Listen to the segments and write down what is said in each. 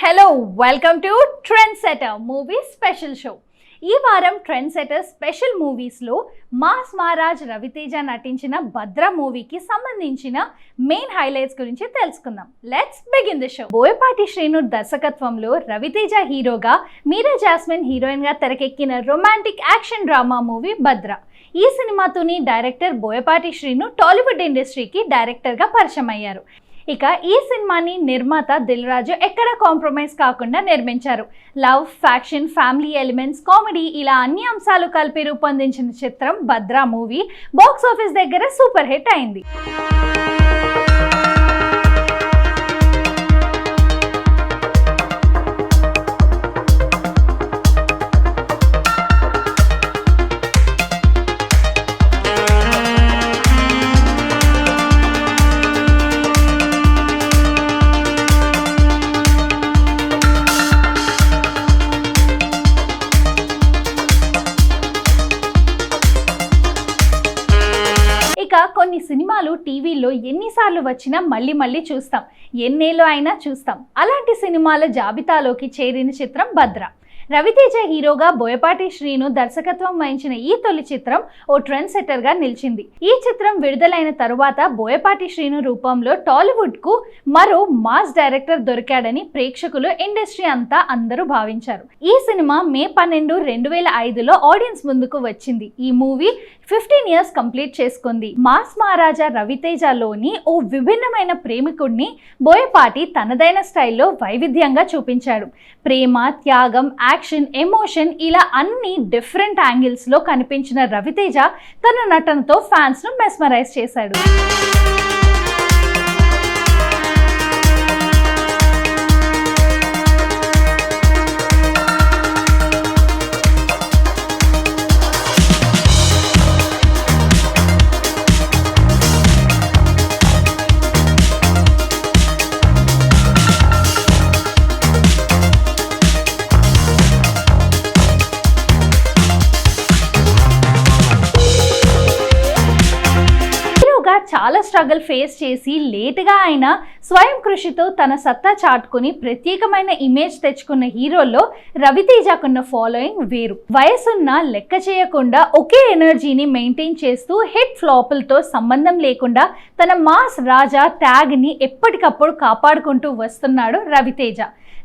Hello welcome to trend setter movie special show. ఈ వారం trend setter special మూవీస్లో mass Maharaj Ravi Teja నటించిన భద్ర మూవీకి సంబంధించిన మెయిన్ హైలైట్స్ గురించి తెలుసుకుందాం. Let's begin the show. Boyapati Srinu దర్శకత్వంలో రవితేజ హీరోగా, మీరా జాస్మిన్ హీరోయిన్గా తెరకెక్కిన romantic action drama movie Bhadra. ఈ సినిమాతోని డైరెక్టర్ బోయపాటి శ్రీను టాలీవుడ్ ఇండస్ట్రీకి డైరెక్టర్గా పరిచయం అయ్యారు. ఇక ఈ సినిమాని నిర్మాత దిల్ రాజు ఎక్కడ కాంప్రమైజ్ కాకుండా నిర్మించారు. Love, faction, family elements, comedy ఇలా అన్ని అంశాలు కలిపి రూపొందించిన చిత్రం భద్ర మూవీ బాక్స్ ఆఫీస్ దగ్గర సూపర్ హిట్ అయింది. ఇక కొన్ని సినిమాలు టీవీలో ఎన్నిసార్లు వచ్చినా మళ్ళీ చూస్తాం, ఎన్నేళ్ళు అయినా చూస్తాం. అలాంటి సినిమాల జాబితాలోకి చేరిన చిత్రం భద్ర. రవితేజ హీరోగా, బోయపాటి శ్రీను దర్శకత్వం వహించిన ఈ తొలి చిత్రం ఓ ట్రెండ్ సెట్టర్గా నిలిచింది. ఈ చిత్రం విడుదలైన తరువాత బోయపాటి శ్రీను రూపంలో టాలీవుడ్కు మరో మాస్ డైరెక్టర్ దొరికాడని ప్రేక్షకులు, ఇండస్ట్రీ అంతా అందరూ భావించారు. ఈ సినిమా మే 12, 2005లో ఆడియన్స్ ముందుకు వచ్చింది. ఈ మూవీ 15 years కంప్లీట్ చేసుకుంది. మాస్ మహారాజా రవితేజలోని ఓ విభిన్నమైన ప్రేమికుడిని బోయపాటి తనదైన స్టైల్లో వైవిధ్యంగా చూపించాడు. ప్రేమ, త్యాగం, యాక్షన్, ఎమోషన్ ఇలా అన్ని డిఫరెంట్ యాంగిల్స్లో కనిపించిన రవితేజ తన నటనతో ఫ్యాన్స్ను మెస్మరైజ్ చేశాడు. చాలా స్ట్రగుల్ ఫేస్ చేసి లేటుగా అయినా స్వయం కృషితో తన సత్తా చాటుకుని ప్రత్యేకమైన ఇమేజ్ తెచ్చుకున్న హీరోల్లో రవితేజకున్న ఫాలోయింగ్ వేరు. వయసున్న లెక్క చేయకుండా ఒకే ఎనర్జీని మెయింటైన్ చేస్తూ హిట్ ఫ్లాపులతో సంబంధం లేకుండా తన మాస్ రాజా ట్యాగ్ని ఎప్పటికప్పుడు కాపాడుకుంటూ వస్తున్నాడు రవితేజ.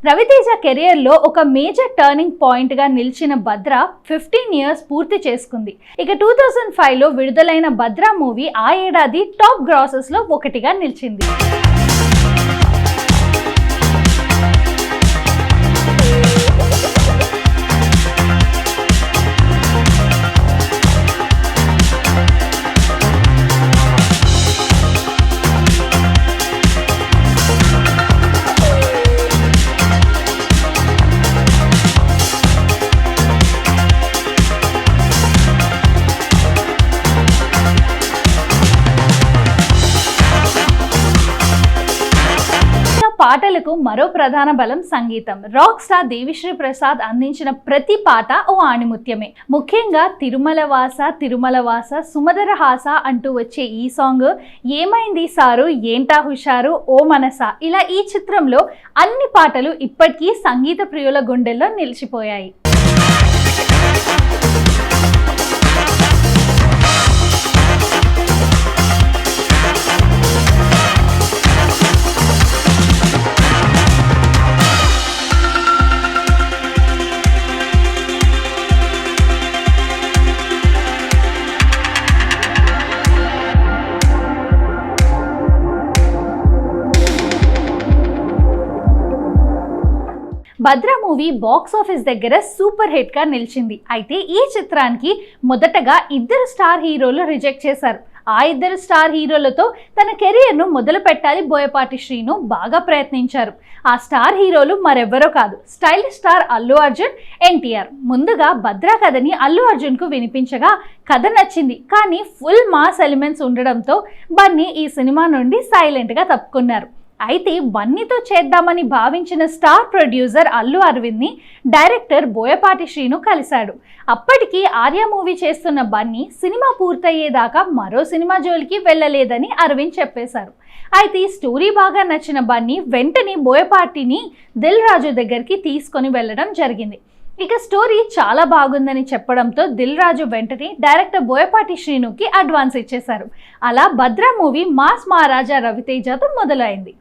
రవితేజ కెరియర్లో ఒక మేజర్ టర్నింగ్ పాయింట్గా నిలిచిన భద్ర 15 years పూర్తి చేసుకుంది. ఇక 2005లో విడుదలైన భద్ర మూవీ ఆ ఏడాది టాప్ గ్రాసెస్లో ఒకటిగా నిలిచింది. పాటలకు మరో ప్రధాన బలం సంగీతం. రాక్ స్టార్ దేవిశ్రీ ప్రసాద్ అందించిన ప్రతి పాట ఓ ఆణిముత్యమే. ముఖ్యంగా తిరుమల వాస సుమధుర హాస అంటూ వచ్చే ఈ సాంగ్, ఏమైంది సారు, ఏంటా హుషారు, ఓ మనసా ఇలా ఈ చిత్రంలో అన్ని పాటలు ఇప్పటికీ సంగీత ప్రియుల గుండెల్లో నిలిచిపోయాయి. భద్ర మూవీ బాక్స్ ఆఫీస్ దగ్గర సూపర్ హిట్ గా నిలిచింది. అయితే ఈ చిత్రానికి మొదటగా 2 స్టార్ హీరోలు రిజెక్ట్ చేశారు. ఆ 2 స్టార్ హీరోలతో తన కెరియర్ను మొదలు పెట్టాలి బోయపాటి శ్రీను బాగా ప్రయత్నించారు. ఆ స్టార్ హీరోలు మరెవ్వరో కాదు, స్టైలిష్ స్టార్ అల్లు అర్జున్, ఎన్టీఆర్. ముందుగా భద్ర కథని అల్లు అర్జున్కు వినిపించగా కథ నచ్చింది, కానీ ఫుల్ మాస్ ఎలిమెంట్స్ ఉండడంతో బన్నీ ఈ సినిమా నుండి సైలెంట్గా తప్పుకున్నారు. అయితే బన్నీతో చేద్దామని భావించిన స్టార్ ప్రొడ్యూసర్ అల్లు అరవింద్ని డైరెక్టర్ బోయపాటి శ్రీను కలిశాడు. అప్పటికి ఆర్య మూవీ చేస్తున్న బన్నీ సినిమా పూర్తయ్యేదాకా మరో సినిమా జోలికి వెళ్ళలేదని అరవింద్ చెప్పేశారు. అయితే ఈ స్టోరీ బాగా నచ్చిన బన్నీ వెంటనే బోయపాటిని దిల్ రాజు దగ్గరికి తీసుకొని వెళ్ళడం జరిగింది. ఇక స్టోరీ చాలా బాగుందని చెప్పడంతో దిల్ రాజు వెంటనే డైరెక్టర్ బోయపాటి శ్రీనుకి అడ్వాన్స్ ఇచ్చేశారు. అలా భద్ర మూవీ మాస్ మహారాజా రవితేజతో మొదలైంది.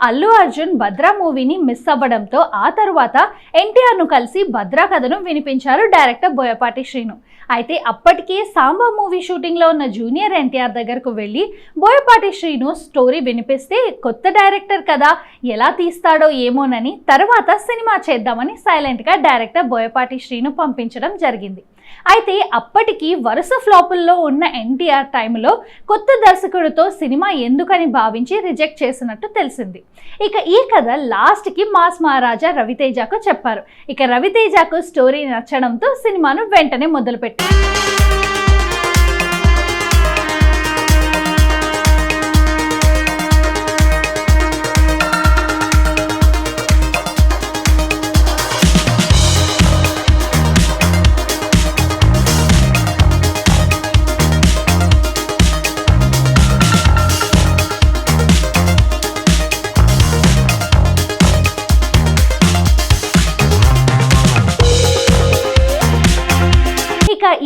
అల్లు అర్జున్ భద్రా మూవీని మిస్ అవ్వడంతో ఆ తర్వాత ఎన్టీఆర్ను కలిసి భద్రా కథను వినిపించారు డైరెక్టర్ బోయపాటి శ్రీను. అయితే అప్పటికే సాంబా మూవీ షూటింగ్లో ఉన్న జూనియర్ ఎన్టీఆర్ దగ్గరకు వెళ్ళి బోయపాటి శ్రీను స్టోరీ వినిపిస్తే కొత్త డైరెక్టర్ కదా ఎలా తీస్తాడో ఏమోనని తర్వాత సినిమా చేద్దామని సైలెంట్గా డైరెక్టర్ బోయపాటి శ్రీను పంపించడం జరిగింది. అయితే అప్పటికి వరుస ఫ్లాపుల్లో ఉన్న ఎన్టీఆర్ టైంలో కొత్త దర్శకుడితో సినిమా ఎందుకని భావించి రిజెక్ట్ చేసినట్టు తెలిసింది. ఇక ఈ కథ లాస్ట్కి మాస్ మహారాజా రవితేజకు చెప్పారు. ఇక రవితేజకు స్టోరీ నచ్చడంతో సినిమాను వెంటనే మొదలుపెట్టారు.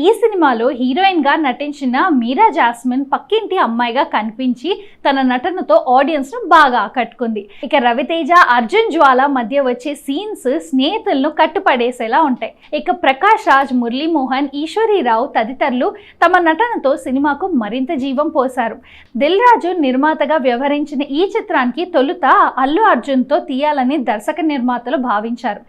ఈ సినిమాలో హీరోయిన్ గా నటించిన మీరా జాస్మిన్ పక్కింటి అమ్మాయిగా కనిపించి తన నటనతో ఆడియన్స్ ను బాగా ఆకట్టుకుంది. ఇక రవితేజ అర్జున్ జ్వాల మధ్య వచ్చే సీన్స్ స్నేహితులను కట్టుపడేసేలా ఉంటాయి. ఇక ప్రకాష్ రాజ్, మురళీమోహన్, ఈశ్వరీరావు తదితరులు తమ నటనతో సినిమాకు మరింత జీవం పోశారు. దిల్ రాజు నిర్మాతగా వ్యవహరించిన ఈ చిత్రానికి తొలుత అల్లు అర్జున్తో తీయాలని దర్శక నిర్మాతలు భావించారు.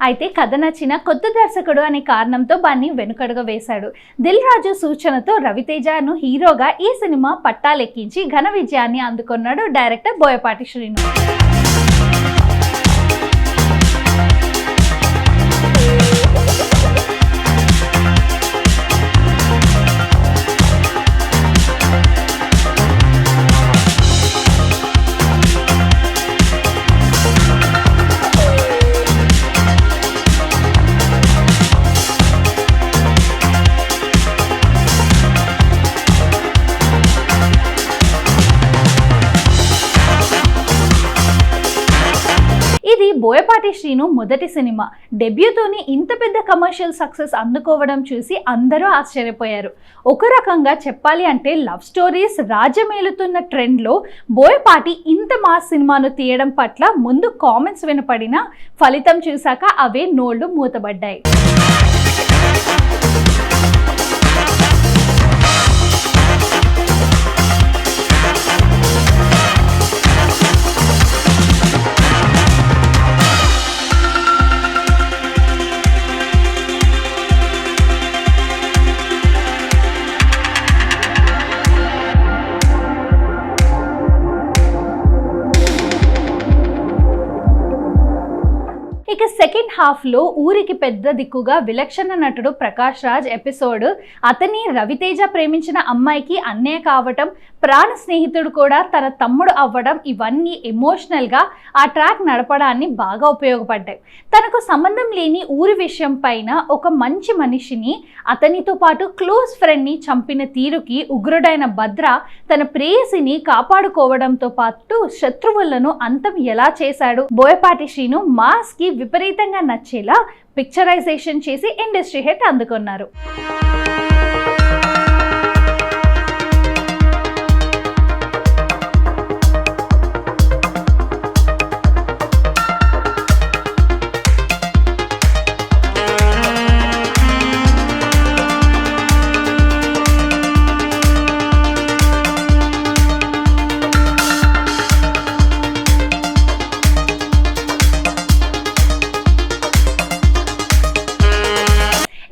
అయితే కథ నచ్చిన కొత్త దర్శకుడు అనే కారణంతో బన్నీ వెనుకడుగా వేశాడు. దిల్ రాజు సూచనతో రవితేజను హీరోగా ఈ సినిమా పట్టాలెక్కించి ఘన విజయాన్ని అందుకున్నాడు డైరెక్టర్ బోయపాటి శ్రీను. ఇది బోయపాటి శ్రీను మొదటి సినిమా. డెబ్యూతోని ఇంత పెద్ద కమర్షియల్ సక్సెస్ అందుకోవడం చూసి అందరూ ఆశ్చర్యపోయారు. ఒక రకంగా చెప్పాలి అంటే లవ్ స్టోరీస్ రాజ్యమేలుతున్న ట్రెండ్లో బోయపాటి ఇంత మాస్ సినిమాను తీయడం పట్ల ముందు కామెంట్స్ వినపడినా ఫలితం చూశాక అవే నోళ్లు మూతబడ్డాయి. ఇక సెకండ్ హాఫ్లో ఊరికి పెద్ద దిక్కుగా విలక్షణ నటుడు ప్రకాష్ రాజ్ ఎపిసోడ్, అతని రవితేజ ప్రేమించిన అమ్మాయికి అన్నయ్య కావటం, ప్రాణ స్నేహితుడు కూడా తన తమ్ముడు అవ్వడం, ఇవన్నీ ఎమోషనల్గా ఆ ట్రాక్ నడపడాన్ని బాగా ఉపయోగపడ్డాయి. తనకు సంబంధం లేని ఊరి విషయం పైన ఒక మంచి మనిషిని, అతనితో పాటు క్లోజ్ ఫ్రెండ్ని చంపిన తీరుకి ఉగ్రుడైన భద్ర తన ప్రేయసిని కాపాడుకోవడంతో పాటు శత్రువులను అంతం ఎలా చేశాడు. బోయపాటి శ్రీను మాస్కి విపరీతంగా నచ్చేలా పిక్చరైజేషన్ చేసి ఇండస్ట్రీ హిట్ అందుకున్నారు.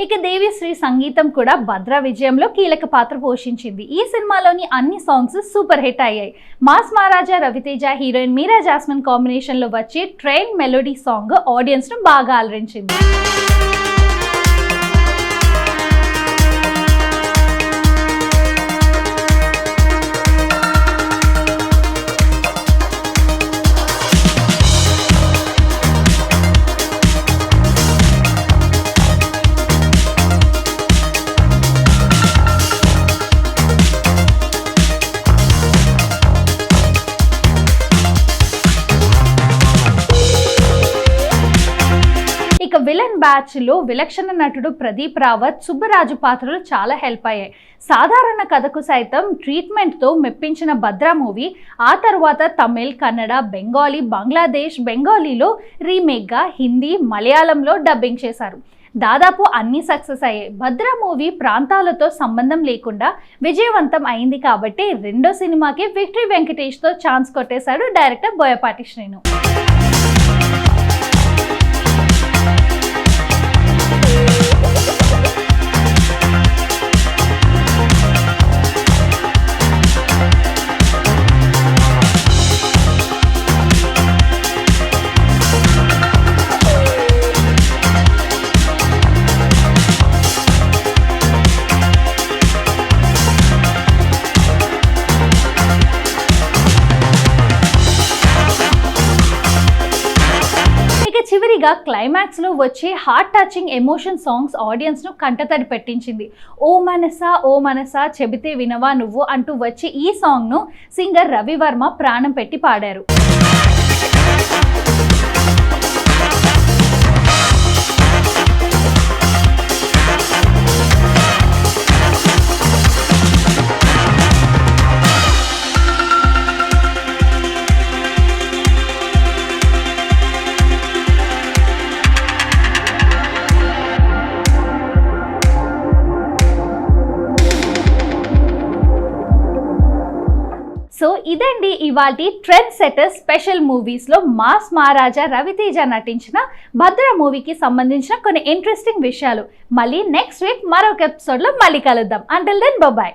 ఇక దేవిశ్రీ సంగీతం కూడా భద్ర విజయంలో కీలక పాత్ర పోషించింది. ఈ సినిమాలోని అన్ని సాంగ్స్ సూపర్ హిట్ అయ్యాయి. మాస్ మహారాజా రవితేజ హీరోయిన్ మీరా జాస్మిన్ కాంబినేషన్ లో వచ్చే ట్రైన్ మెలోడీ సాంగ్ ఆడియన్స్ ను బాగా అలరించింది. ఇక విలన్ బ్యాచ్ లో విలక్షణ నటుడు ప్రదీప్ రావత్, సుబ్బరాజు పాత్రలు చాలా హెల్ప్ అయ్యాయి. సాధారణ కథకు సైతం ట్రీట్మెంట్ తో మెప్పించిన భద్ర మూవీ ఆ తర్వాత తమిళ్, కన్నడ, బెంగాలీ, బంగ్లాదేశ్ బెంగాలీలో రీమేక్ గా హిందీ, మలయాళంలో డబ్బింగ్ చేశారు. దాదాపు అన్ని సక్సెస్ అయ్యాయి. భద్ర మూవీ ప్రాంతాలతో సంబంధం లేకుండా విజయవంతం అయింది కాబట్టి రెండో సినిమాకి విక్టరీ వెంకటేష్ తో ఛాన్స్ కొట్టేశాడు డైరెక్టర్ బోయపాటి శ్రీను. చివరిగా క్లైమాక్స్ లో వచ్చే heart touching emotion songs audience ను కంటతడి పెట్టించింది. ఓ మనసా చెబితే వినవా నువ్వు అంటూ వచ్చే ఈ సాంగ్ ను సింగర్ రవి వర్మ ప్రాణం పెట్టి పాడారు. సో ఇదండి ఇవాల్టి ట్రెండ్ సెటర్ స్పెషల్ మూవీస్ లో మాస్ మహారాజా రవితేజ నటించిన భద్ర మూవీకి సంబంధించిన కొన్ని ఇంట్రెస్టింగ్ విషయాలు. మళ్ళీ నెక్స్ట్ వీక్ మరొక ఎపిసోడ్ లో మళ్ళీ కలుద్దాం. Until then bye.